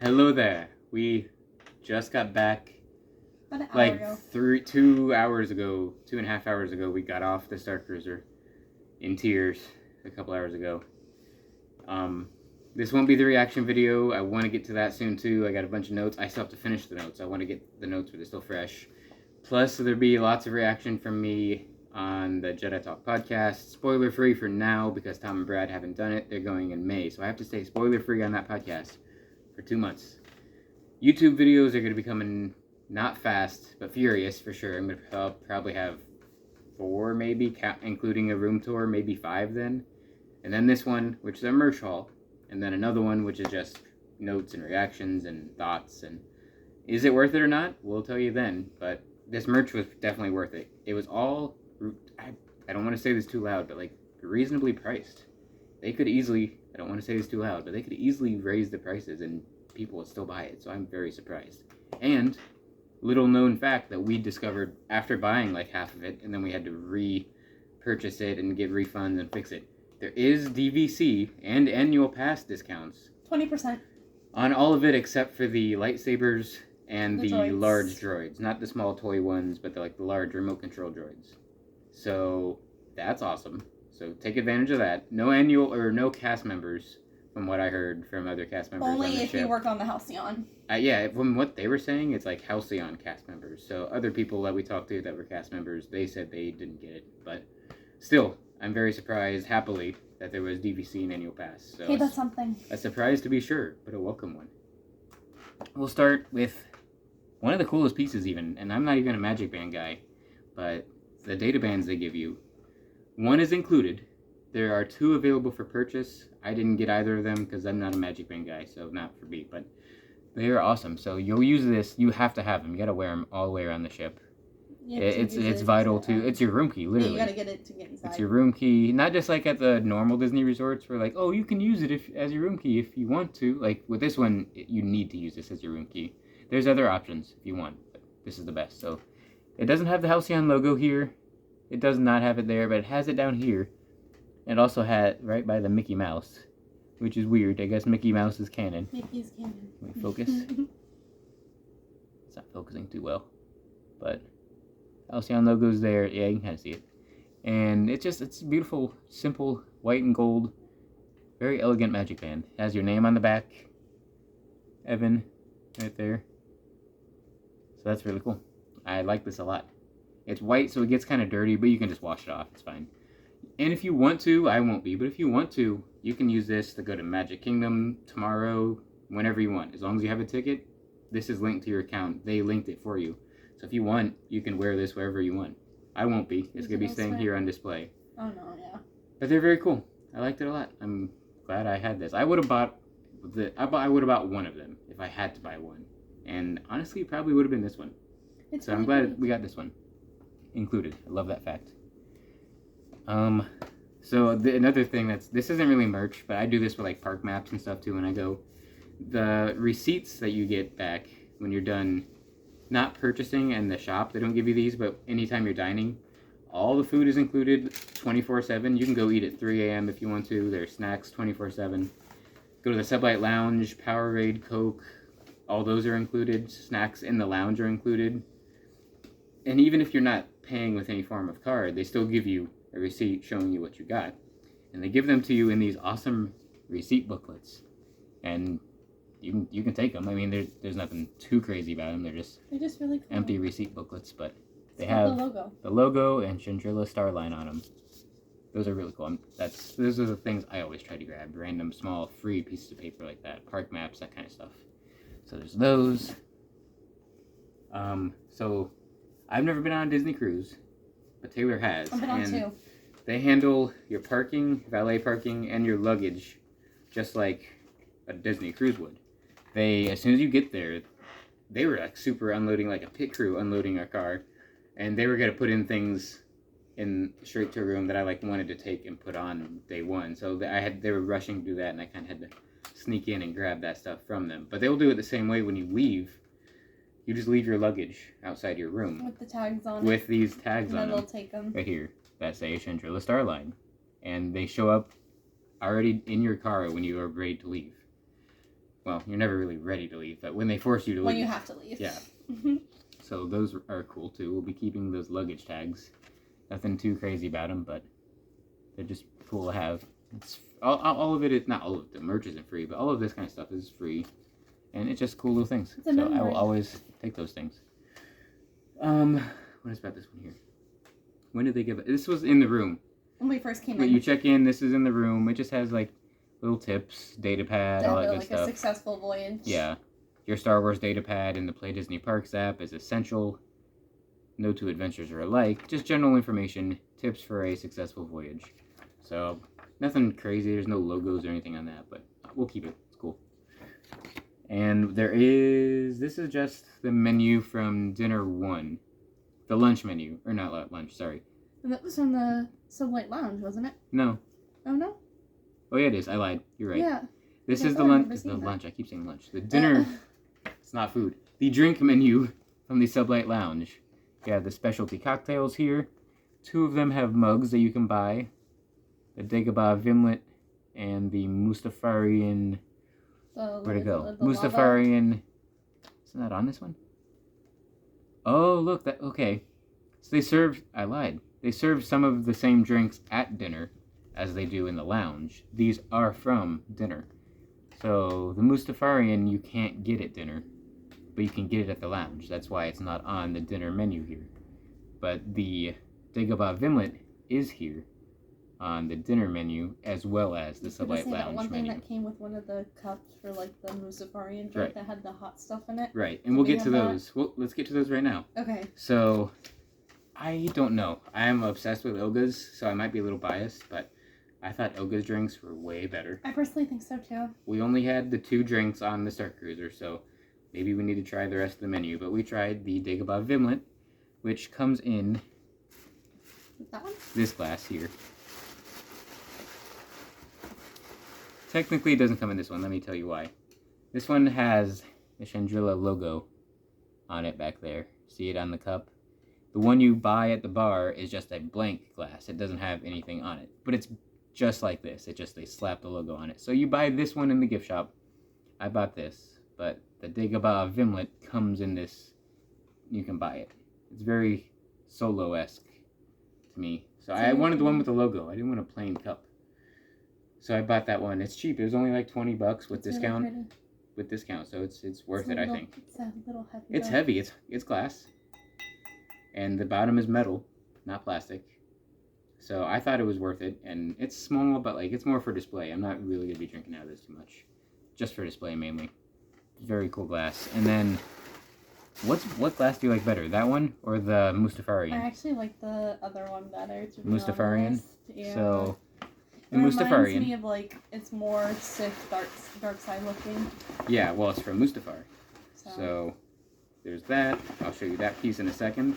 Hello there. We just got back About an hour like ago. 2.5 hours ago. We got off the Starcruiser in tears a couple hours ago. This won't be the reaction video. I want to get to that soon too. I got a bunch of notes. I still have to finish the notes. I want to get the notes where they're still fresh. Plus, there'll be lots of reaction from me on the Jedi Talk podcast. Spoiler free for now because Tom and Brad haven't done it. They're going in May, so I have to stay spoiler free on that podcast for 2 months. YouTube videos are going to be coming not fast, but furious for sure. I'm going to probably have 4 maybe, including a room tour, maybe 5 then. And then this one, which is a merch haul. And then another one, which is just notes and reactions and thoughts. And is it worth it or not? We'll tell you then. But this merch was definitely worth it. It was all, I don't want to say this too loud, but like reasonably priced. They could easily, I don't want to say this too loud, but they could easily raise the prices and people would still buy it. So I'm very surprised. And little known fact that we discovered after buying like half of it, and then we had to repurchase it and get refunds and fix it. There is DVC and annual pass discounts 20%. on all of it except for the lightsabers and The the droids. large droids. Not the small toy ones, but the large remote control droids. So that's awesome. So take advantage of that. No annual or no cast members, from what I heard from other cast members on Only the if ship. you work on the Halcyon. Yeah, from what they were saying, it's like Halcyon cast members. So other people that we talked to that were cast members, they said they didn't get it. But still, I'm very surprised, happily, that there was DVC and annual pass. So Hey, that's something. a surprise to be sure, but a welcome one. We'll start with one of the coolest pieces even, and I'm not even a Magic Band guy, but the data bands they give you. One is included. There are 2 available for purchase. I didn't get either of them because I'm not a Magic Band guy, so not for me, but they are awesome. So you'll use this. You have to have them. You got to wear them all the way around the ship. It's vital to. It's your room key, literally. Yeah, you gotta get it to get inside. It's your room key, not just like at the normal Disney resorts where like, oh, you can use it as your room key if you want to. Like with this one, you need to use this as your room key. There's other options if you want, but this is the best. So it doesn't have the Halcyon logo here. It does not have it there, but it has it down here. It also had right by the Mickey Mouse, which is weird. I guess Mickey Mouse is canon. Mickey's canon. Wait, focus. It's not focusing too well, but Halcyon logo's there. Yeah, you can kind of see it. And it's beautiful, simple, white and gold, very elegant Magic Band. It has your name on the back, Evan, right there. So that's really cool. I like this a lot. It's white, so it gets kind of dirty, but you can just wash it off. It's fine. And if you want to, I won't be, but if you want to, you can use this to go to Magic Kingdom tomorrow, whenever you want. As long as you have a ticket, this is linked to your account. They linked it for you. So if you want, you can wear this wherever you want. I won't be. It's going to be staying here on display. Oh, no, yeah. But they're very cool. I liked it a lot. I'm glad I had this. I would have bought one of them if I had to buy one. And honestly, it probably would have been this one. It's So I'm really glad we got this one included. I love that fact. So another thing this isn't really merch, but I do this with like park maps and stuff too when I go. The receipts that you get back when you're done not purchasing in the shop, they don't give you these, but anytime you're dining, all the food is included 24/7. You can go eat at 3 a.m. if you want to. There's snacks 24/7. Go to the Sublight Lounge, Powerade, Coke, all those are included. Snacks in the lounge are included. And even if you're not paying with any form of card, they still give you a receipt showing you what you got. And they give them to you in these awesome receipt booklets. And you can take them. I mean, there's nothing too crazy about them. They're just really cool. empty receipt booklets, but they It's have the logo. and Chandrilla Starline on them. Those are really cool. Those are the things I always try to grab. Random, small, free pieces of paper like that. Park maps, that kind of stuff. So there's those. So I've never been on a Disney cruise, but Taylor has. I've been on 2. They handle your parking, valet parking, and your luggage just like a Disney cruise would. As soon as you get there, they were like super unloading, like a pit crew unloading our car, and they were gonna put in things straight to a room that I like wanted to take and put on day one. So they were rushing to do that, and I kind of had to sneak in and grab that stuff from them. But they'll do it the same way when you leave. You just leave your luggage outside your room With the tags on it. with these tags And on then them they'll take them. right here that say Chandrilla Starline, and they show up already in your car when you are ready to leave. Well, well, you're never really ready to leave, but when they force you to When leave. you have to leave. Yeah. So those are cool too. We'll be keeping those luggage tags. Nothing too crazy about them, but they're just cool to have. It's all of it is not all of the merch isn't free, but all of this kind of stuff is free, and it's just cool little things. It's a So memory. I will always take those things. What is about this one here? When did they give it? This was in the room. When we first came When in. you check in, this is in the room. It just has like little tips, data pad, all that good like stuff. a successful voyage. Yeah. Your Star Wars data pad in the Play Disney Parks app is essential. No two adventures are alike. Just general information, tips for a successful voyage. So, nothing crazy. There's no logos or anything on that, but we'll keep it. It's cool. And this is just the menu from dinner 1. The lunch menu. Or not lunch, sorry. And that was from the Sublight Lounge, wasn't it? No. Oh, no? Oh, yeah, it is. I lied. You're right. Yeah. This Yes, is I the remember lunch. The seeing that. lunch. I keep saying lunch. The dinner. It's not food. The drink menu from the Sublight Lounge. You have the specialty cocktails here. 2 of them have mugs that you can buy. The Dagobah Vimlet and the Mustafarian. Where'd it go? Mustafarian. Isn't that on this one? Oh, look. Okay. So they serve. I lied. They serve some of the same drinks at dinner as they do in the lounge. These are from dinner. So the Mustafarian you can't get at dinner, but you can get it at the lounge. That's why it's not on the dinner menu here. But the Dagobah Vimlet is here on the dinner menu as well as the Sublight Lounge one menu. thing that came with one of the cups for like the Musafarian drink that had the hot stuff in it. Right, and So we'll we get to have that? those. Well, let's get to those right now. Okay. So, I don't know. I am obsessed with Ilga's, so I might be a little biased, but I thought Ilga's drinks were way better. I personally think so too. We only had the 2 drinks on the Starcruiser, so maybe we need to try the rest of the menu. But we tried the Dagobah Vimlet, which comes in That one? this glass here. Technically, it doesn't come in this one. Let me tell you why. This one has the Chandrilla logo on it back there. See it on the cup? The one you buy at the bar is just a blank glass. It doesn't have anything on it. But it's just like this. They slap the logo on it. So you buy this one in the gift shop. I bought this. But the Dagobah Vimlet comes in this. You can buy it. It's very Solo-esque to me. So I wanted the one with the logo. I didn't want a plain cup. So I bought that one. It's cheap. It was only like $20 with discount. Really with discount, so it's worth it, I think. It's a little heavy. It's though. heavy. It's glass. And the bottom is metal, not plastic. So I thought it was worth it, and it's small, but like it's more for display. I'm not really gonna be drinking out of this too much. Just for display mainly. Very cool glass. And then what glass do you like better? That one or the Mustafarian? I actually like the other one better, to be Mustafarian? honest. Yeah. So the it reminds Mustafarian. me of like it's more Sith dark side looking. Yeah, well it's from Mustafar. So, So there's that. I'll show you that piece in a second.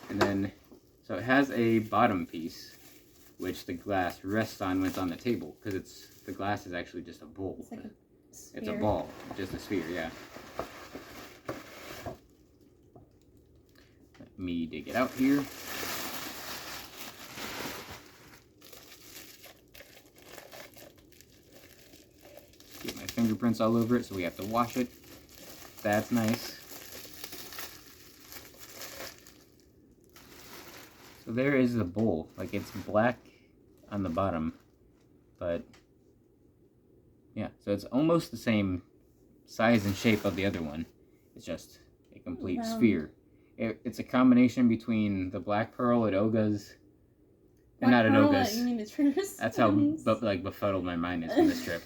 And then, so it has a bottom piece, which the glass rests on when it's on the table, because the glass is actually just a bowl. it's like a sphere. It's a ball, just a sphere, yeah. Let me dig it out here. Get my fingerprints all over it, so we have to wash it. That's nice. So there is the bowl. Like, it's black on the bottom, but yeah, so it's almost the same size and shape of the other one. It's just a complete Round. sphere. It's a combination between the Black Pearl at Oga's, and not at Oga's. You mean the Trader That's how Sam's? befuddled my mind is from this trip.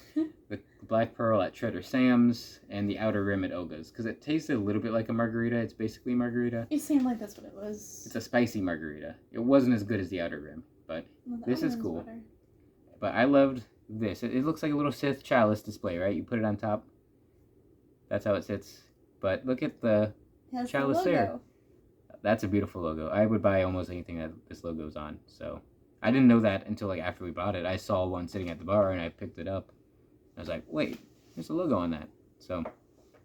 The Black Pearl at Trader Sam's and the Outer Rim at Oga's, because it tasted a little bit like a margarita. It's basically margarita. It seemed like that's what it was. It's a spicy margarita. It wasn't as good as the Outer Rim, but Well, the this other is one's cool. better. But I loved this. It looks like a little Sith chalice display, right? You put it on top. That's how it sits. But look at the It has the chalice logo. there. That's a beautiful logo. I would buy almost anything that this logo's on. So I didn't know that until like after we bought it. I saw one sitting at the bar and I picked it up. I was like, wait, there's a logo on that. So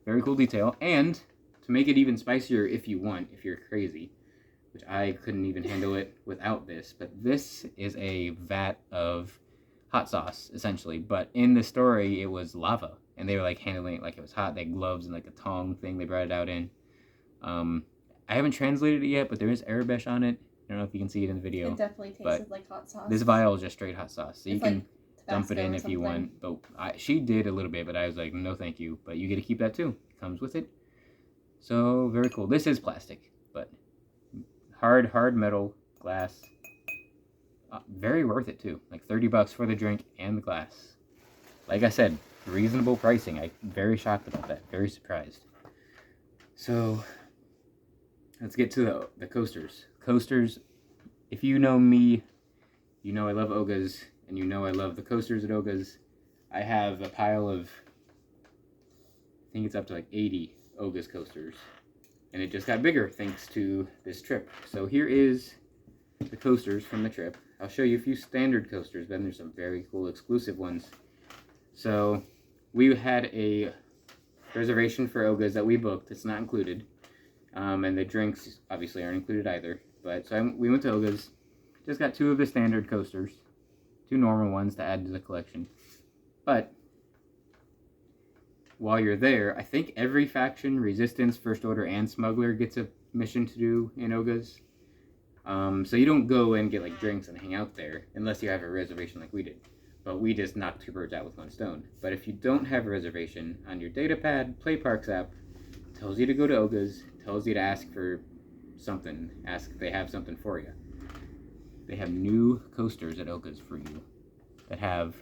very cool detail. And to make it even spicier if you want, if you're crazy, which I couldn't even handle it without this, but this is a vat of hot sauce, essentially. But in the story, it was lava. and they were like handling it like it was hot. They had gloves and like a tong thing they brought it out in. I haven't translated it yet, but there is Arabesh on it. I don't know if you can see it in the video. It definitely tasted like hot sauce. This vial is just straight hot sauce, so you can like dump it in if you want. But she did a little bit, but I was like, no, thank you. But you get to keep that too. It comes with it. So very cool. This is plastic, but hard metal glass. Very worth it too. Like $30 for the drink and the glass. Like I said, reasonable pricing. I'm very shocked about that. Very surprised. So let's get to the coasters. Coasters, if you know me, you know I love Ogas, and you know I love the coasters at Ogas. I have a pile of, I think it's up to like 80 Ogas coasters. And it just got bigger thanks to this trip. So here is the coasters from the trip. I'll show you a few standard coasters, but then there's some very cool exclusive ones. So we had a reservation for Ogas that we booked. It's not included. And the drinks obviously aren't included either. But so we went to Ogas. Just got 2 of the standard coasters. 2 normal ones to add to the collection. But while you're there, I think every faction, Resistance, First Order, and Smuggler gets a mission to do in Ogas. So you don't go and get like drinks and hang out there unless you have a reservation like we did. But we just knocked 2 birds out with 1 stone. But if you don't have a reservation, on your datapad, Play Parks app tells you to go to Ogas, tells you to ask for something, ask if they have something for you. They have new coasters at Ogas for you that have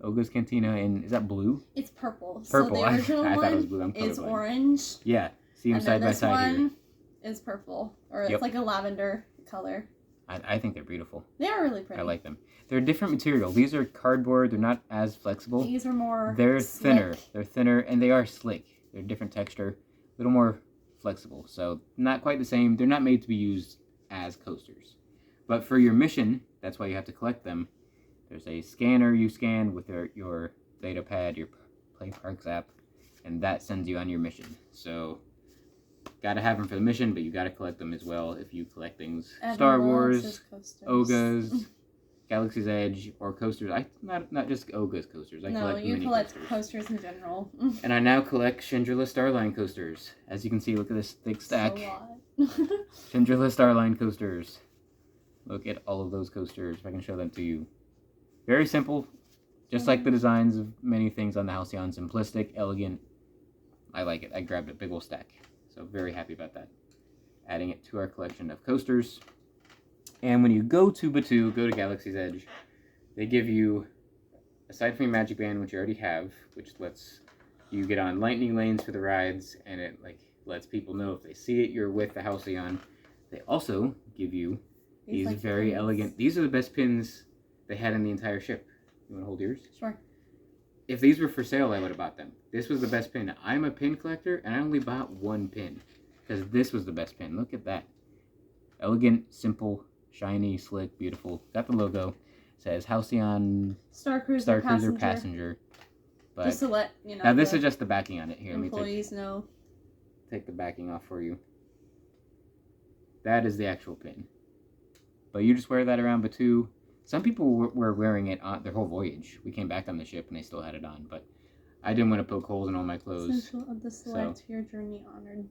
Oga's Cantina in, is that blue? It's purple. Purple. So the original I thought it was one blue. is orange. Yeah, see them side by side here. This one is purple, or it's like a lavender color. I think they're beautiful. They are really pretty. I like them. They're a different material. These are cardboard. They're not as flexible. These are more They're slick. thinner. They're thinner, and they are slick. They're different texture, a little more flexible. So not quite the same. They're not made to be used as coasters. But for your mission, that's why you have to collect them. There's a scanner you scan with your data pad, your Play Parks app, and that sends you on your mission. So, gotta have them for the mission, but you gotta collect them as well if you collect things. Star Wars, Ogas, Galaxy's Edge, or coasters. Not just Ogas coasters. I collect mini collect coasters. coasters in general. And I now collect Chandrila Starline coasters. As you can see, look at this thick stack. Chandrila Starline coasters. Look at all of those coasters. If I can show them to you. Very simple. Just like the designs of many things on the Halcyon. Simplistic, elegant. I like it. I grabbed a big old stack. So very happy about that. Adding it to our collection of coasters. And when you go to Batuu, go to Galaxy's Edge, they give you, aside from your Magic Band, which you already have, which lets you get on lightning lanes for the rides, and it lets people know if they see it, you're with the Halcyon. They also give you these very elegant, these are the best pins they had in the entire ship. You want to hold yours? Sure. If these were for sale, I would have bought them. This was the best pin. I'm a pin collector, and I only bought 1 pin. Because this was the best pin. Look at that. Elegant, simple, shiny, slick, beautiful. Got the logo. It says Halcyon Starcruiser Passenger. But just to let you know. Now this is just the backing on it. Here, employees know. Take the backing off for you. That is the actual pin. But you just wear that around Batuu. Some people were wearing it on their whole voyage. We came back on the ship and they still had it on, but I didn't want to poke holes in all my clothes. Essential of the select, your journey honored.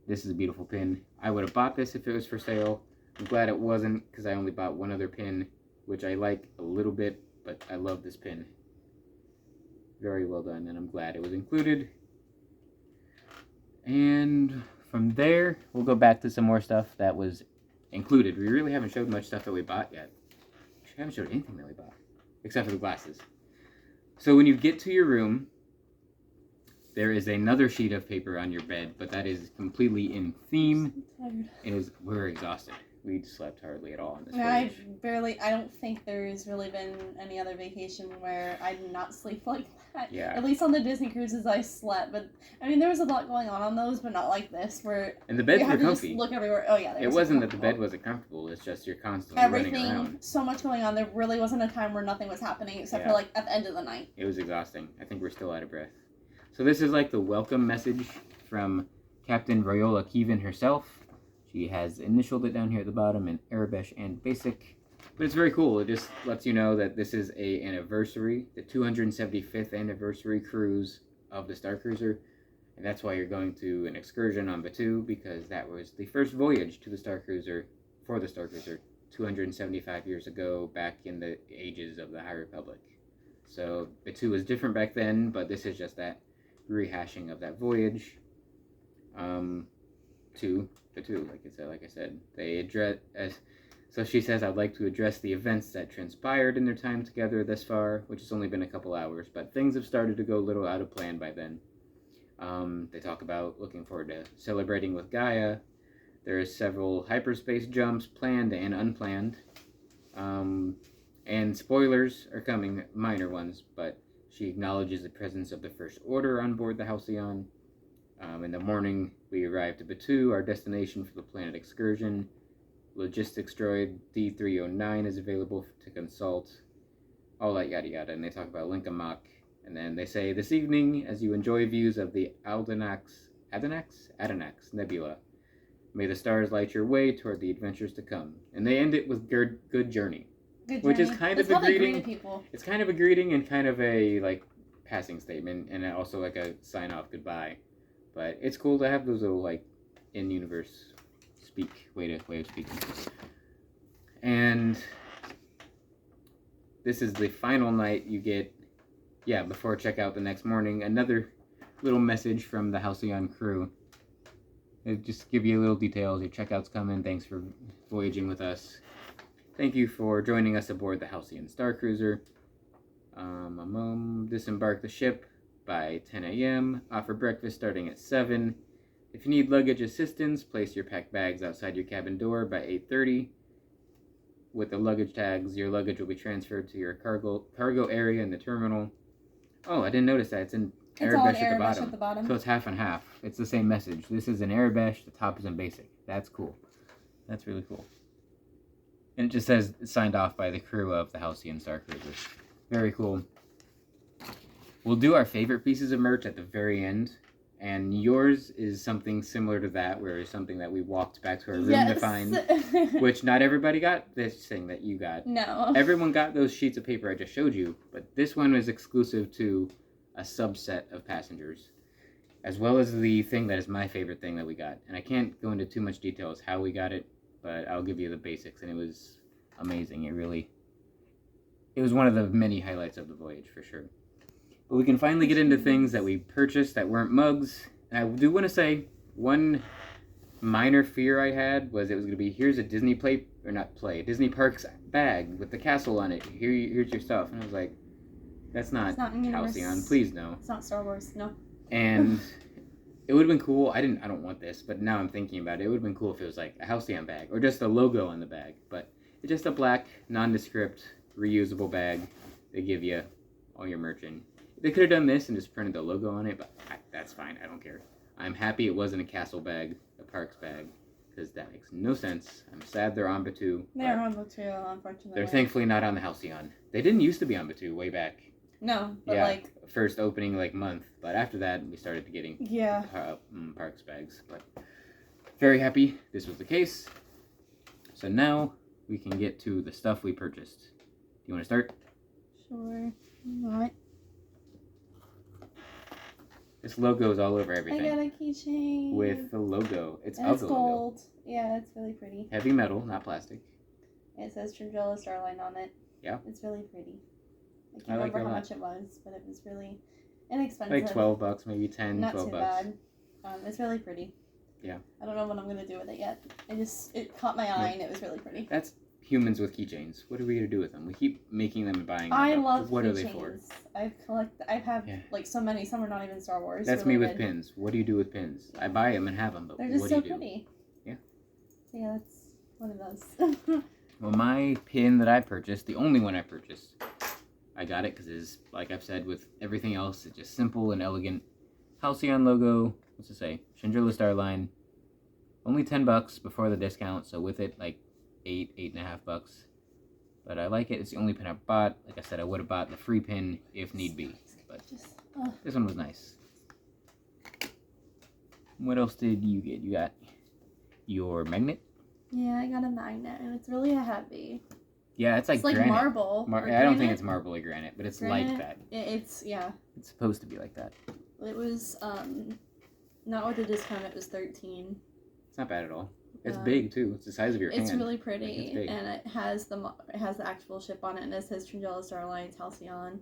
This is a beautiful pin. I would have bought this if it was for sale. I'm glad it wasn't, because I only bought 1 other pin, which I like a little bit, but I love this pin. Very well done, and I'm glad it was included. And from there, we'll go back to some more stuff that was included. We really haven't showed much stuff that we bought yet. We haven't showed anything that we bought, except for the glasses. So when you get to your room, there is another sheet of paper on your bed, but that is completely in theme. I'm so tired. We're exhausted. We slept hardly at all on this voyage. I don't think there's really been any other vacation where I did not sleep like that. Yeah. At least on the Disney cruises I slept, but I mean there was a lot going on those, but not like this where and the beds you were have to comfy. Just look everywhere. Oh yeah, it wasn't that the bed wasn't comfortable. It's just you're constantly running around. So much going on. There really wasn't a time where nothing was happening except for at the end of the night. It was exhausting. I think we're still out of breath. So this is like the welcome message from Captain Royola Keevan herself. She has initialed it down here at the bottom in Arabesh and Basic. But it's very cool. It just lets you know that this is an anniversary, the 275th anniversary cruise of the Starcruiser. And that's why you're going to an excursion on Batuu, because that was the first voyage to the Starcruiser, for the Starcruiser, 275 years ago, back in the ages of the High Republic. So Batuu was different back then, but this is just that rehashing of that voyage to Batuu, like I said. They address, so she says, I'd like to address the events that transpired in their time together thus far, which has only been a couple hours, but things have started to go a little out of plan by then. They talk about looking forward to celebrating with Gaia. There are several hyperspace jumps, planned and unplanned. And spoilers are coming, minor ones, but she acknowledges the presence of the First Order on board the Halcyon. In the morning, we arrive to Batuu, our destination for the planet excursion. Logistics droid D309 is available to consult. All that yada yada. And they talk about Lincoln. And then they say, this evening, as you enjoy views of the Adanax Nebula, may the stars light your way toward the adventures to come. And they end it with good journey. Which is kind of a greeting. It's kind of a greeting and kind of a passing statement, and also like a sign off goodbye. But it's cool to have those little in universe way of speaking. And this is the final night you get. Yeah, before checkout the next morning, another little message from the Halcyon crew. It just give you a little details. Your checkout's coming. Thanks for voyaging with us. Thank you for joining us aboard the Halcyon Starcruiser. Disembark the ship by 10 a.m. Offer breakfast starting at 7. If you need luggage assistance, place your packed bags outside your cabin door by 8:30. With the luggage tags, your luggage will be transferred to your cargo area in the terminal. Oh, I didn't notice that. It's in Arabic at the bottom. So it's half and half. It's the same message. This is in Arabic, the top is in basic. That's cool. That's really cool. And it just says signed off by the crew of the Halcyon Starcruiser. Very cool. We'll do our favorite pieces of merch at the very end. And yours is something similar to that, where it's something that we walked back to our room to find. Which not everybody got this thing that you got. No. Everyone got those sheets of paper I just showed you. But this one was exclusive to a subset of passengers. As well as the thing that is my favorite thing that we got. And I can't go into too much details how we got it, but I'll give you the basics. And it was amazing. It was one of the many highlights of the voyage, for sure. But we can finally get into things that we purchased that weren't mugs. And I do want to say, one minor fear I had was it was going to be, here's a Disney Disney Parks bag with the castle on it. Here's your stuff. And I was like, that's not Halcyon. Please, no. It's not Star Wars, no. And it would have been cool. I don't want this, but now I'm thinking about it. It would have been cool if it was like a Halcyon bag or just a logo on the bag. But it's just a black, nondescript, reusable bag. They give you all your merch in. They could have done this and just printed the logo on it, but that's fine. I don't care. I'm happy it wasn't a castle bag, a parks bag, because that makes no sense. I'm sad they're on Batuu. They're on Batuu, unfortunately. They're thankfully not on the Halcyon. They didn't used to be on Batuu way back. No, but first opening month, but after that we started getting parks bags. But very happy this was the case. So now we can get to the stuff we purchased. Do you want to start? Sure. What? This logo is all over everything. I got a keychain with the logo. It's gold. Logo. Yeah, it's really pretty. Heavy metal, not plastic. It says Trindrella Starline on it. Yeah. It's really pretty. I can't remember how much it was, but it was really inexpensive. Like $12, maybe 10, not 12 too bucks. Bad. It's really pretty. Yeah. I don't know what I'm gonna do with it yet. It caught my eye and it was really pretty. That's humans with keychains. What are we gonna do with them? We keep making them and buying them. I love what keychains. Are they for? I have so many. Some are not even Star Wars. That's me with pins. What do you do with pins? I buy them and have them, but they're just what so do you do? pretty. Yeah. So yeah, that's one of those. Well, my pin that I purchased, the only one I purchased, I got it because it's, like I've said with everything else, it's just simple and elegant. Halcyon logo, what's it say? Trindrella Starline. Only $10 before the discount, so with it, $8.50. But I like it. It's the only pin I bought. Like I said, I would have bought the free pin if need be. But this one was nice. What else did you get? You got your magnet? Yeah, I got a magnet, and it's really heavy. Yeah, it's like granite. Marble. I don't think it's marble or granite, but it's granite, like that. It's It's supposed to be like that. It was not with the discount. It was 13. It's not bad at all. It's big too. It's the size of your hand. It's really pretty, and it has the actual ship on it, and it says Tringella Starlight Halcyon.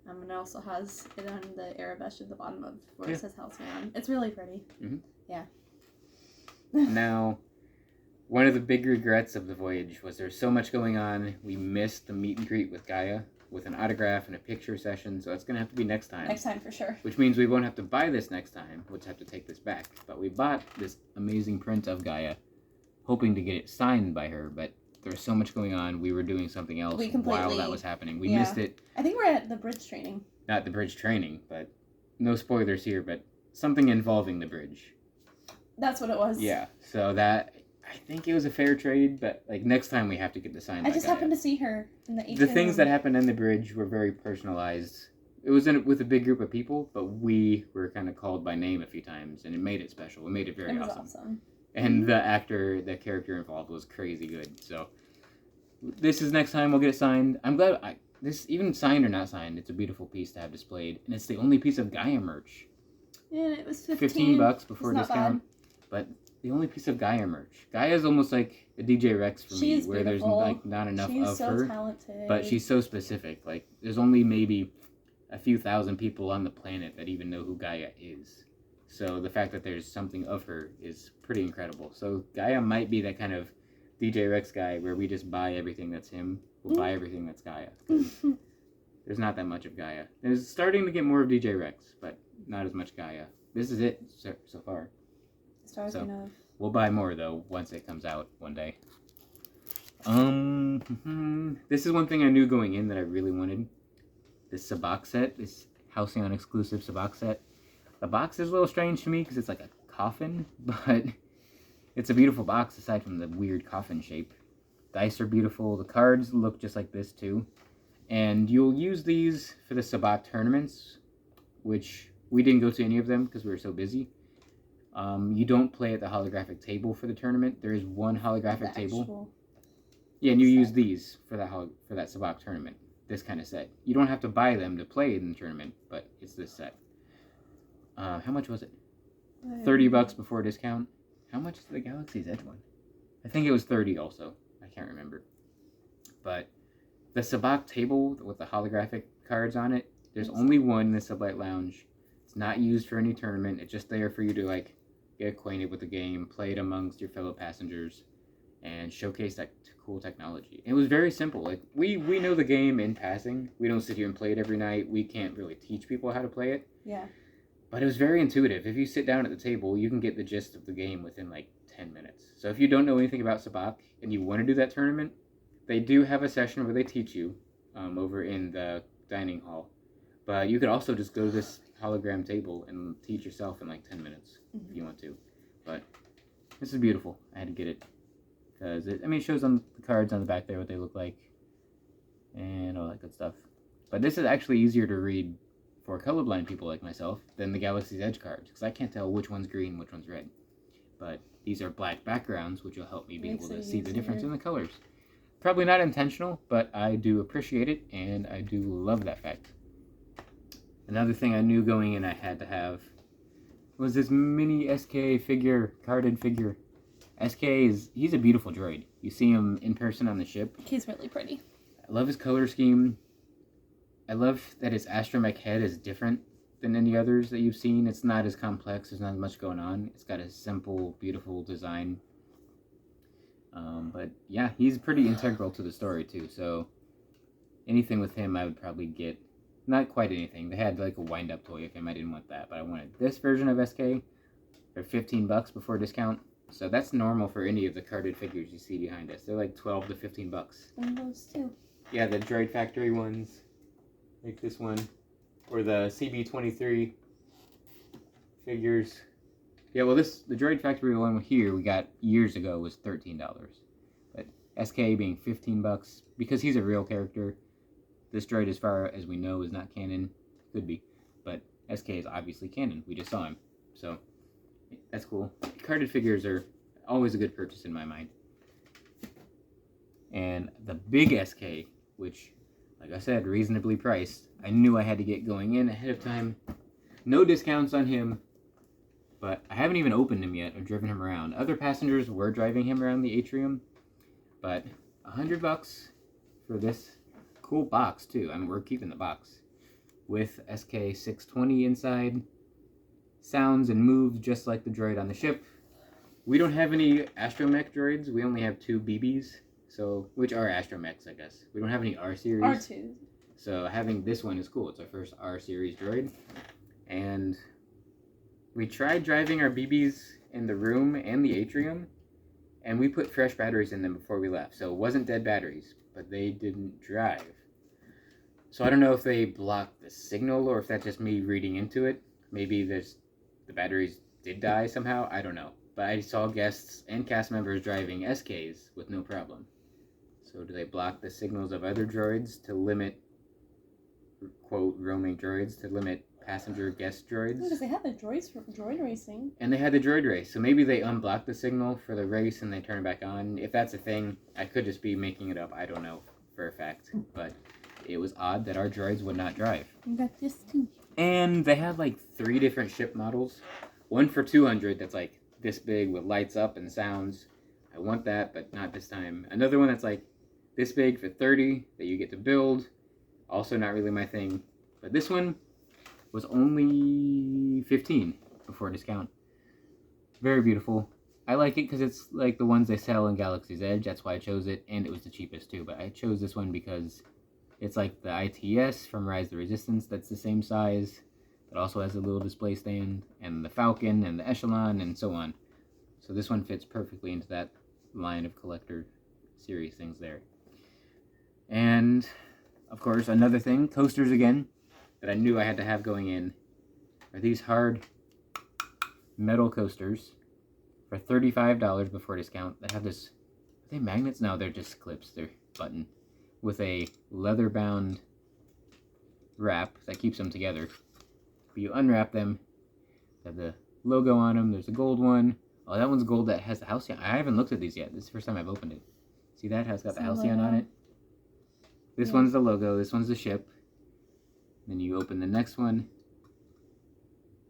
And it also has it on the Arabesh at the bottom of where it says Halcyon. It's really pretty. Mm-hmm. Yeah. Now, one of the big regrets of the voyage was there's so much going on. We missed the meet and greet with Gaia with an autograph and a picture session, so it's going to have to be next time. Next time for sure. Which means we won't have to buy this next time. We'll just have to take this back. But we bought this amazing print of Gaia, hoping to get it signed by her, but there was so much going on. We were doing something else while that was happening. We missed it. I think we're at the bridge training. Not the bridge training, but no spoilers here, but something involving the bridge. That's what it was. Yeah, so that, I think it was a fair trade, but like next time we have to get the sign. I just happened to see her in the atrium. The things that happened in the bridge were very personalized. It was with a big group of people, but we were kind of called by name a few times, and it made it special. It made it very awesome. And the character involved was crazy good. So this is next time we'll get it signed. I'm glad this, even signed or not signed, it's a beautiful piece to have displayed, and it's the only piece of Gaia merch. Yeah, it was $15 before discount. But the only piece of Gaia merch. Gaia is almost like a DJ Rex for me, where there's like not enough of her. Talented. But she's so specific. Like there's only maybe a few thousand people on the planet that even know who Gaia is. So the fact that there's something of her is pretty incredible. So Gaia might be that kind of DJ Rex guy where we just buy everything that's him. We'll buy everything that's Gaia. There's not that much of Gaia. There's starting to get more of DJ Rex, but not as much Gaia. This is it so far. So we'll buy more though once it comes out one day. This is one thing I knew going in that I really wanted. This Sabacc set, this Halcyon exclusive Sabacc set. The box is a little strange to me because it's like a coffin, but it's a beautiful box aside from the weird coffin shape. Dice are beautiful. The cards look just like this too. And you'll use these for the Sabacc tournaments, which we didn't go to any of them because we were so busy. You don't play at the holographic table for the tournament. There is one holographic table. Yeah, and you use these for that Sabacc tournament. This kind of set. You don't have to buy them to play in the tournament, but it's this set. How much was it? $30 before discount. How much is the Galaxy's Edge one? I think it was 30 also. I can't remember. But the Sabacc table with the holographic cards on it, there's only one in the Sublight Lounge. It's not used for any tournament. It's just there for you to like get acquainted with the game, play it amongst your fellow passengers, and showcase that cool technology. It was very simple. Like we know the game in passing. We don't sit here and play it every night. We can't really teach people how to play it. Yeah. But it was very intuitive. If you sit down at the table, you can get the gist of the game within like 10 minutes. So if you don't know anything about Sabacc and you want to do that tournament, they do have a session where they teach you over in the dining hall. But you could also just go to this hologram table and teach yourself in like 10 minutes if you want to. But this is beautiful. I had to get it because it shows on the cards on the back there what they look like and all that good stuff. But this is actually easier to read for colorblind people like myself than the Galaxy's Edge cards because I can't tell which one's green, which one's red. But these are black backgrounds, which will help me be able to see the difference in the colors. Probably not intentional, but I do appreciate it, and I do love that fact. Another thing I knew going in I had to have was this mini SK figure, carded figure. He's a beautiful droid. You see him in person on the ship. He's really pretty. I love his color scheme. I love that his astromech head is different than any others that you've seen. It's not as complex. There's not as much going on. It's got a simple, beautiful design. But yeah, he's pretty integral to the story too. So anything with him, I would probably get. Not quite anything. They had like a wind-up toy of him. I didn't want that, but I wanted this version of SK for $15 before discount. So that's normal for any of the carded figures you see behind us. They're like $12 to $15. And those too. Yeah, the Droid Factory ones, like this one, or the CB23 figures. Yeah, well, the Droid Factory one here we got years ago was $13, but SK being $15 because he's a real character. This droid, as far as we know, is not canon. Could be, but SK is obviously canon. We just saw him, so that's cool. Carded figures are always a good purchase in my mind. And the big SK, which, like I said, reasonably priced, I knew I had to get going in ahead of time. No discounts on him, but I haven't even opened him yet or driven him around. Other passengers were driving him around the atrium, but $100 for this cool box too. I mean, we're keeping the box with SK620 inside. Sounds and moves just like the droid on the ship. We don't have any astromech droids. We only have 2 BBs, so which are astromechs, I guess. We don't have any R series. R2. So having this one is cool. It's our first R series droid, and we tried driving our BBs in the room and the atrium, and we put fresh batteries in them before we left. So it wasn't dead batteries, but they didn't drive. So I don't know if they blocked the signal or if that's just me reading into it. Maybe the batteries did die somehow. I don't know. But I saw guests and cast members driving SKs with no problem. So do they block the signals of other droids to limit, quote, roaming droids, to limit passenger guest droids? Because they had the droid racing. And they had the droid race. So maybe they unblock the signal for the race and they turn it back on. If that's a thing, I could just be making it up. I don't know for a fact. But it was odd that our droids would not drive. You got this too. And they had like 3 different ship models. One for 200 that's like this big with lights up and sounds. I want that, but not this time. Another one that's like this big for 30 that you get to build. Also not really my thing. But this one was only 15 before discount. Very beautiful. I like it because it's like the ones they sell in Galaxy's Edge. That's why I chose it, and it was the cheapest too. But I chose this one because it's like the ITS from Rise of the Resistance. That's the same size. It also has a little display stand, and the Falcon, and the Echelon, and so on. So this one fits perfectly into that line of collector series things there. And, of course, another thing, coasters again, that I knew I had to have going in, are these hard metal coasters for $35 before discount that have this, are they magnets? No, they're just clips, they're button, with a leather-bound wrap that keeps them together. You unwrap them, they have the logo on them. There's a gold one. Oh, that one's gold that has the Halcyon. I haven't looked at these yet. This is the first time I've opened it. See that? It's got the Halcyon on it. This one's the logo. This one's the ship. Then you open the next one.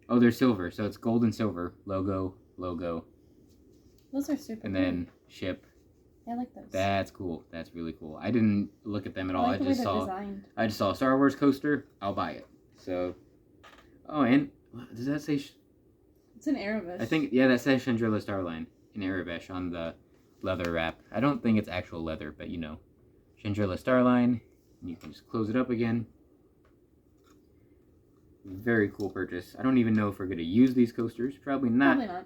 Oh, they're silver. So it's gold and silver. Logo, logo. Those are super And cool. then ship. I like those. That's cool. That's really cool. I didn't look at them at all. I like the way they're designed. I just saw a Star Wars coaster. I'll buy it. So, oh, and does that say? It's an Arabic. I think, yeah, that says Chandrila Starline in Arabic on the leather wrap. I don't think it's actual leather, but you know, Chandrila Starline. And you can just close it up again. Very cool purchase. I don't even know if we're going to use these coasters. Probably not. Probably not.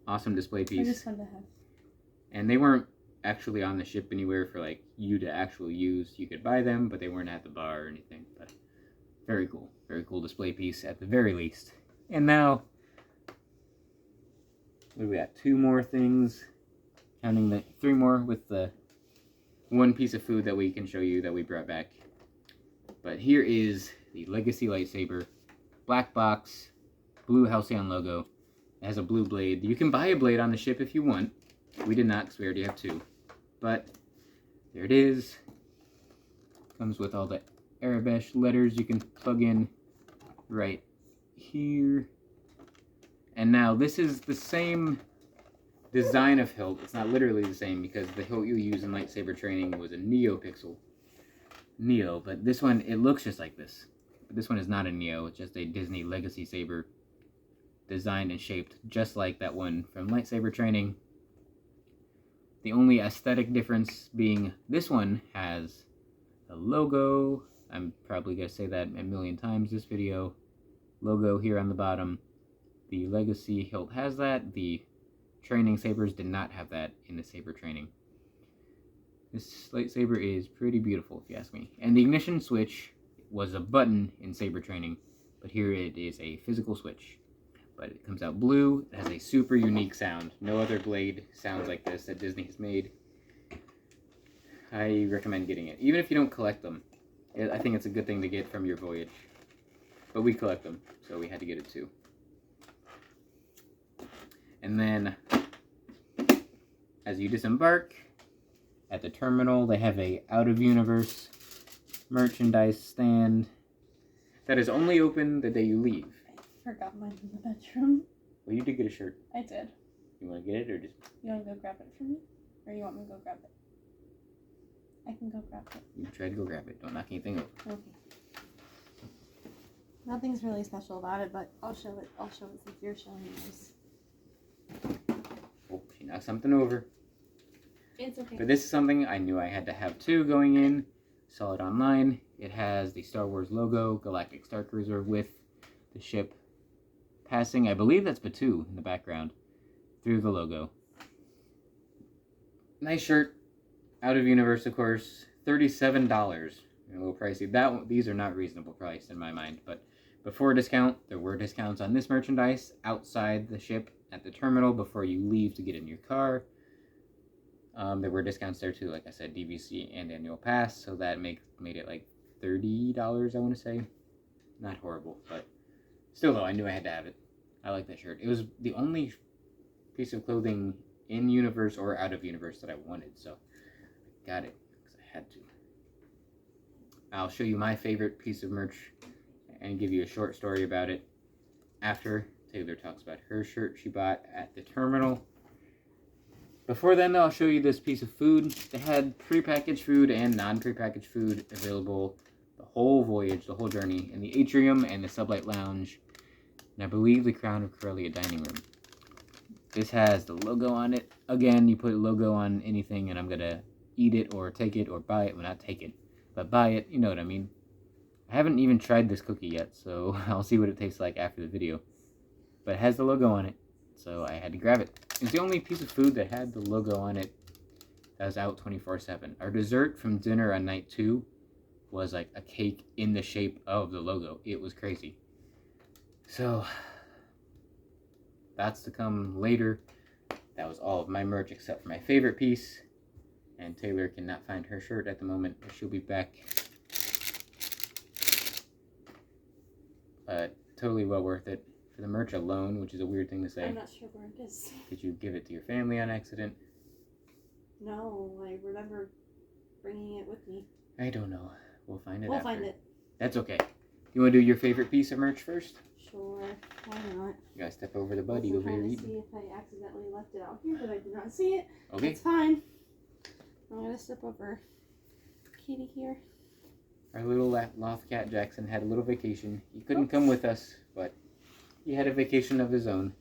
Awesome display piece. They're just fun to have. And they weren't actually on the ship anywhere for like you to actually use. You could buy them, but they weren't at the bar or anything. But very cool. Very cool display piece at the very least. And now, what do we got? 2 more things. Counting the 3 more with the 1 piece of food that we can show you that we brought back. But here is the Legacy Lightsaber. Black box, blue Halcyon logo. It has a blue blade. You can buy a blade on the ship if you want. We did not because we already have 2. But there it is. Comes with all the Arabic letters you can plug in right here. And now this is the same design of hilt. It's not literally the same because the hilt you use in lightsaber training was a NeoPixel. Neo, but this one, it looks just like this. But this one is not a Neo, it's just a Disney Legacy Saber designed and shaped just like that one from lightsaber training. The only aesthetic difference being this one has a logo. I'm probably going to say that a million times this video. Logo here on the bottom. The Legacy hilt has that. The training sabers did not have that in the saber training. This lightsaber is pretty beautiful if you ask me. And the ignition switch was a button in saber training, but here it is a physical switch. But it comes out blue. It has a super unique sound. No other blade sounds like this that Disney has made. I recommend getting it. Even if you don't collect them, I think it's a good thing to get from your voyage. But we collect them, so we had to get it too. And then, as you disembark at the terminal, they have a out-of-universe merchandise stand. that is only open the day you leave. I forgot mine in the bedroom. Well, you did get a shirt. I did. You want to get it or just... You want to go grab it for me? Or you want me to go grab it? I can go grab it. You try to go grab it. Don't knock anything over. Okay. Nothing's really special about it, but I'll show it. I'll show it since you're showing yours. Oh, she knocked something over. It's okay. But this is something I knew I had to have too going in. Saw it online. It has the Star Wars logo, Galactic Starcruiser, with the ship passing, I believe that's Batu in the background, through the logo. Nice shirt. Out of universe, of course. $37. A little pricey. These are not reasonable price in my mind, but before discount, there were discounts on this merchandise outside the ship at the terminal before you leave to get in your car. There were discounts there too, like I said, DVC and annual pass, so that made it like $30, I want to say. Not horrible, but still though, I knew I had to have it. I like that shirt. It was the only piece of clothing in universe or out of universe that I wanted, so I got it because I had to. I'll show you my favorite piece of merch and give you a short story about it after Taylor talks about her shirt she bought at the terminal. Before then, though, I'll show you this piece of food. They had prepackaged food and non-prepackaged food available the whole voyage, the whole journey, in the atrium and the sublight lounge, and I believe the Crown of Corellia dining room. This has the logo on it. Again, you put a logo on anything, and I'm going to eat it or take it or buy it. Well, not take it, but buy it. You know what I mean. I haven't even tried this cookie yet, so I'll see what it tastes like after the video. But it has the logo on it, so I had to grab it. It's the only piece of food that had the logo on it that was out 24/7. Our dessert from dinner on night 2 was like a cake in the shape of the logo. It was crazy. So, that's to come later. That was all of my merch except for my favorite piece. And Taylor cannot find her shirt at the moment, but she'll be back. Totally well worth it. For the merch alone, which is a weird thing to say. I'm not sure where it is. Did you give it to your family on accident? No, I remember bringing it with me. I don't know. We'll find it We'll after. find it. That's okay. You want to do your favorite piece of merch first? Sure. Why not? You gotta step over the buddy over here I'm trying to eating. see if I accidentally left it out here, but I did not see it. Okay. It's fine. I'm gonna step over Katie here. Our little loft cat Jackson had a little vacation. He couldn't come with us, but he had a vacation of his own.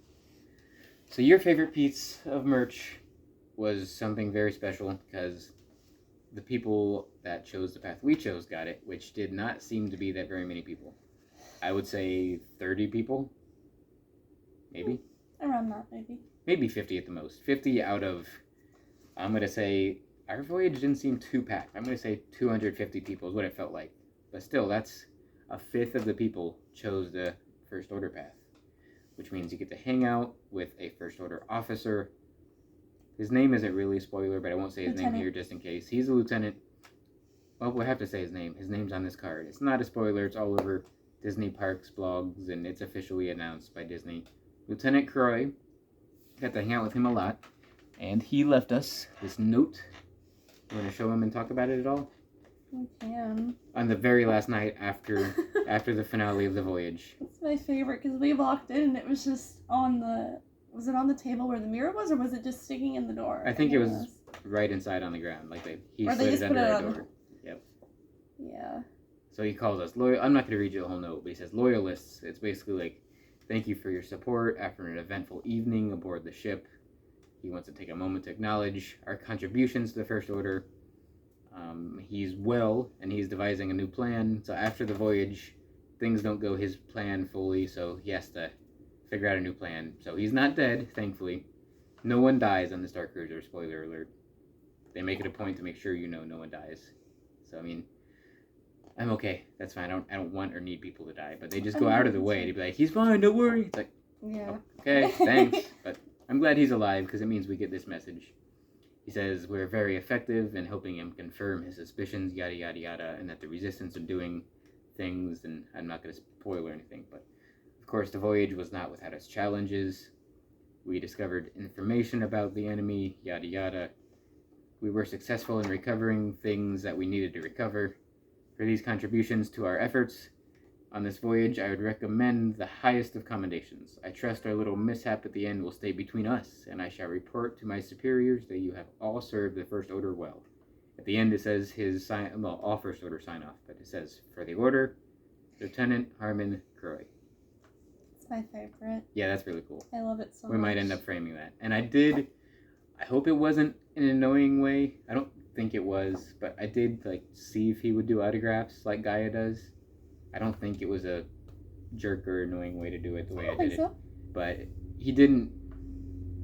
So your favorite piece of merch was something very special because the people that chose the path we chose got it, which did not seem to be that very many people. I would say 30 people. Maybe. Around that, maybe. Maybe 50 at the most. 50 out of, I'm going to say, our voyage didn't seem too packed. I'm going to say 250 people is what it felt like. But still, that's a fifth of the people chose the First Order path, which means you get to hang out with a First Order officer. His name isn't really a spoiler, but I won't say his name here just in case. He's a lieutenant. Well, we'll have to say his name. His name's on this card. It's not a spoiler. It's all over Disney Parks blogs, and it's officially announced by Disney. Lieutenant Croy. Got to hang out with him a lot. And he left us this note. You want to show him and talk about it at all? We can. On the very last night after the finale of the voyage. It's my favorite because we walked in and it was just on the... Was it on the table where the mirror was, or was it just sticking in the door? I think it was right inside on the ground. Like he slid it under our door. Yep. Yeah. So he calls us loyal. I'm not going to read you the whole note, but he says loyalists. It's basically like, thank you for your support after an eventful evening aboard the ship. He wants to take a moment to acknowledge our contributions to the First Order. He's well, and he's devising a new plan. So after the voyage, things don't go his plan fully, so he has to figure out a new plan. So he's not dead, thankfully. No one dies on the Starcruiser, spoiler alert. They make it a point to make sure you know no one dies. So, I mean, I'm okay. That's fine. I don't want or need people to die, but they just go out of the way to be like, he's fine, don't worry. It's like, yeah. Okay, thanks. But I'm glad he's alive because it means we get this message. He says we're very effective in helping him confirm his suspicions, yada, yada, yada, and that the Resistance are doing things, and I'm not going to spoil or anything, but of course the voyage was not without its challenges. We discovered information about the enemy, yada, yada. We were successful in recovering things that we needed to recover. For these contributions to our efforts, On this voyage, I would recommend the highest of commendations. I trust our little mishap at the end will stay between us, and I shall report to my superiors that you have all served the First Order well. At the end, it says all First Order sign off, but it says, for the Order, Lieutenant Harmon Croy. It's my favorite. Yeah, that's really cool. I love it so much. We might end up framing that. And I hope it wasn't in an annoying way. I don't think it was, but I did see if he would do autographs like Gaia does. I don't think it was a jerk or annoying way to do it the way I did it. But he didn't.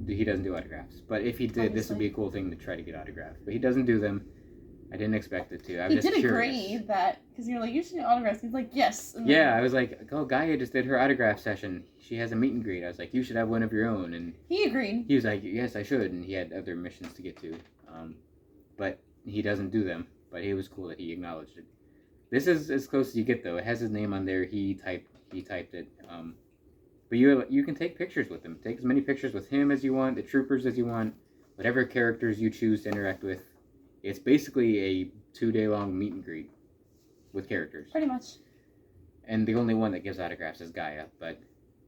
He doesn't do autographs. But if he did, this would be a cool thing to try to get autographed. But he doesn't do them. I didn't expect it to. He did agree that, because you're like, you should do autographs. He's like, yes. Yeah, I was like, oh, Gaia just did her autograph session. She has a meet and greet. I was like, you should have one of your own. And he agreed. He was like, yes, I should. And he had other missions to get to. But he doesn't do them. But it was cool that he acknowledged it. This is as close as you get, though. It has his name on there. He typed it. But you can take pictures with him. Take as many pictures with him as you want, the troopers as you want, whatever characters you choose to interact with. It's basically a 2-day-long meet and greet with characters. Pretty much. And the only one that gives autographs is Gaia, but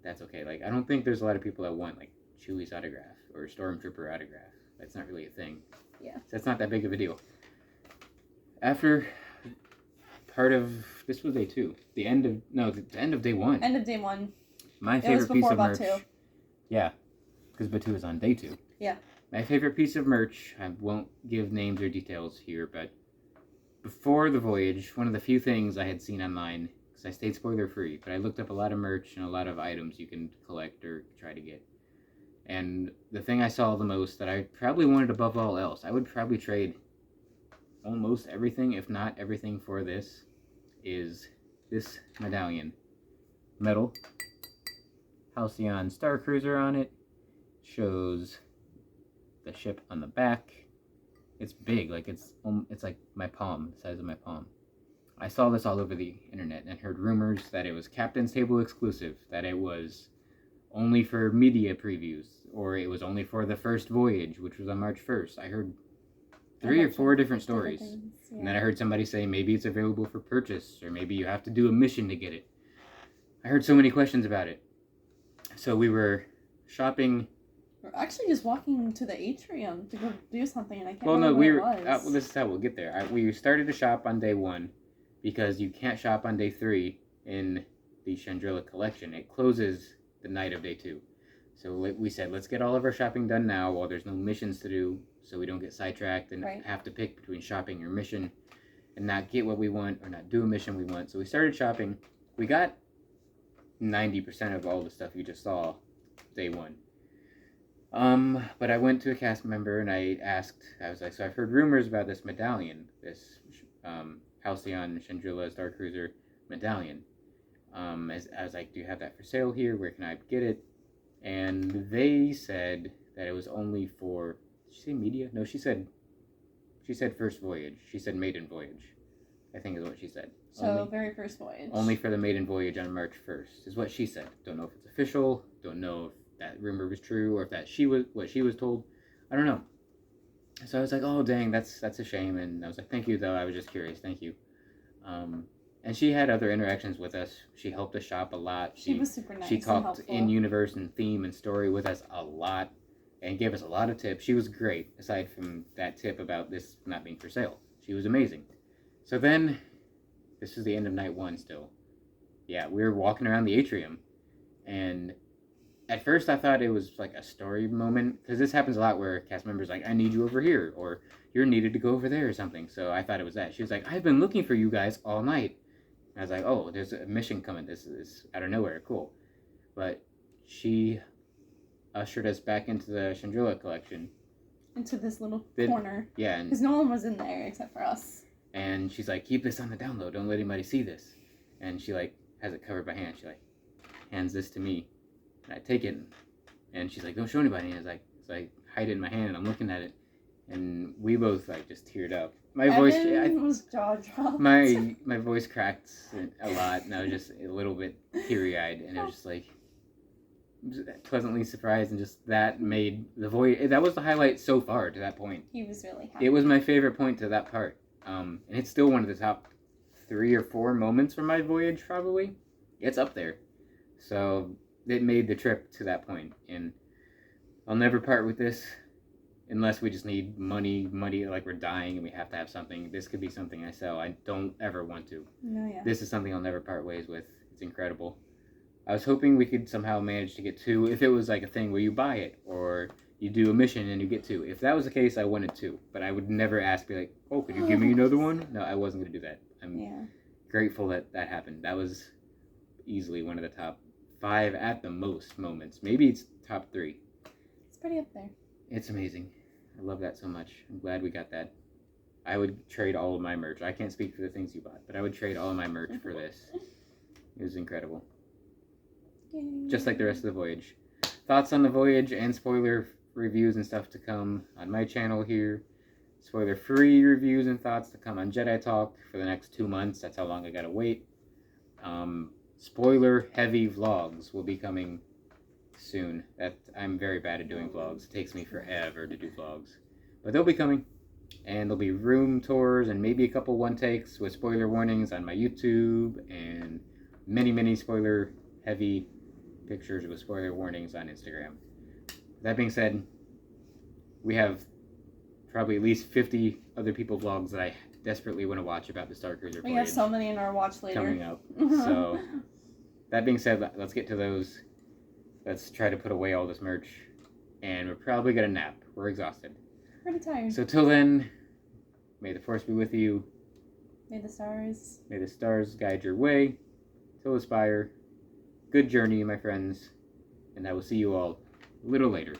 that's okay. I don't think there's a lot of people that want, Chewie's autograph or Stormtrooper autograph. That's not really a thing. Yeah. So that's not that big of a deal. After this was day 2. The end of day 1. End of day 1. My favorite piece of merch. Batu. Yeah, because Batu is on day 2. Yeah. My favorite piece of merch, I won't give names or details here, but before the voyage, one of the few things I had seen online, because I stayed spoiler free, but I looked up a lot of merch and a lot of items you can collect or try to get. And the thing I saw the most that I probably wanted above all else, I would probably trade almost everything, if not everything, for this, is this medallion. Metal. Halcyon Starcruiser on it. Shows the ship on the back. It's big, it's like my palm, the size of my palm. I saw this all over the internet and heard rumors that it was Captain's Table exclusive, that it was only for media previews, or it was only for the first voyage, which was on March 1st. I heard 3 or 4 different stories. Yeah. And then I heard somebody say maybe it's available for purchase, or maybe you have to do a mission to get it. I heard so many questions about it. So we were shopping. We're actually just walking to the atrium to go do something, and I can't remember what it was. Well, this is how we'll get there. We started to shop on day 1 because you can't shop on day 3 in the Chandrilla collection. It closes the night of day 2. So we said, let's get all of our shopping done now while there's no missions to do, so we don't get sidetracked and have to pick between shopping or mission and not get what we want or not do a mission we want. So we started shopping. We got 90% of all the stuff you just saw day 1. But I went to a cast member and I was like, so I've heard rumors about this medallion, this Halcyon Chandrilla Starcruiser medallion. I was like, do you have that for sale here? Where can I get it? And they said that it was only for, did she say media? No, she said first voyage. She said maiden voyage, I think is what she said. So very first voyage. Only for the maiden voyage on March 1st is what she said. Don't know if it's official. Don't know if that rumor was true or if that what she was told. I don't know. So I was like, oh dang, that's a shame. And I was like, thank you though. I was just curious. Thank you. And she had other interactions with us. She helped us shop a lot. She was super nice. She talked in universe and theme and story with us a lot and gave us a lot of tips. She was great, aside from that tip about this not being for sale. She was amazing. So then, this was the end of night 1 still. Yeah, we were walking around the atrium. And at first I thought it was like a story moment. Because this happens a lot where cast members are like, I need you over here. Or you're needed to go over there or something. So I thought it was that. She was like, I've been looking for you guys all night. I was like, oh, there's a mission coming. This is out of nowhere. Cool. But she ushered us back into the Chandrilla collection. Into this little corner. Yeah. Because no one was in there except for us. And she's like, keep this on the down low. Don't let anybody see this. And she has it covered by hand. She hands this to me. And I take it. And she's like, don't show anybody. And I hide it in my hand and I'm looking at it. And we both just teared up. My voice was jaw dropped. My voice cracked a lot, and I was just a little bit teary-eyed, and it was just pleasantly surprised, and just that made the voyage. That was the highlight so far to that point. He was really happy. It was my favorite point to that part, and it's still one of the top 3 or 4 moments from my voyage, probably. it's up there. So it made the trip to that point, and I'll never part with this unless we just need money, like we're dying and we have to have something. This could be something I sell. I don't ever want to. No, yeah. This is something I'll never part ways with. It's incredible. I was hoping we could somehow manage to get 2 if it was like a thing where you buy it or you do a mission and you get 2. If that was the case, I wanted 2, but I would never ask, be like, oh, could you give me another one? No, I wasn't going to do that. I'm grateful that that happened. That was easily one of the top 5 at the most moments. Maybe it's top 3. It's pretty up there. It's amazing. I love that so much. I'm glad we got that. I would trade all of my merch. I can't speak for the things you bought, but I would trade all of my merch for this. It was incredible. Yay. Just like the rest of the voyage. Thoughts on the voyage and spoiler reviews and stuff to come on my channel here. Spoiler-free reviews and thoughts to come on Jedi Talk for the next 2 months. That's how long I gotta wait. Spoiler-heavy vlogs will be coming soon. I'm very bad at doing vlogs. It takes me forever to do vlogs. But they'll be coming. And there'll be room tours and maybe a couple one-takes with spoiler warnings on my YouTube and many spoiler-heavy pictures with spoiler warnings on Instagram. That being said, we have probably at least 50 other people vlogs that I desperately want to watch about the Starcruiser voyage. We have so many in our watch later. Coming up. So, that being said, let's get to those. Let's try to put away all this merch. And we're probably going to nap. We're exhausted. Pretty tired. So till then, may the Force be with you. May the stars guide your way. Till Aspire. Good journey, my friends. And I will see you all a little later.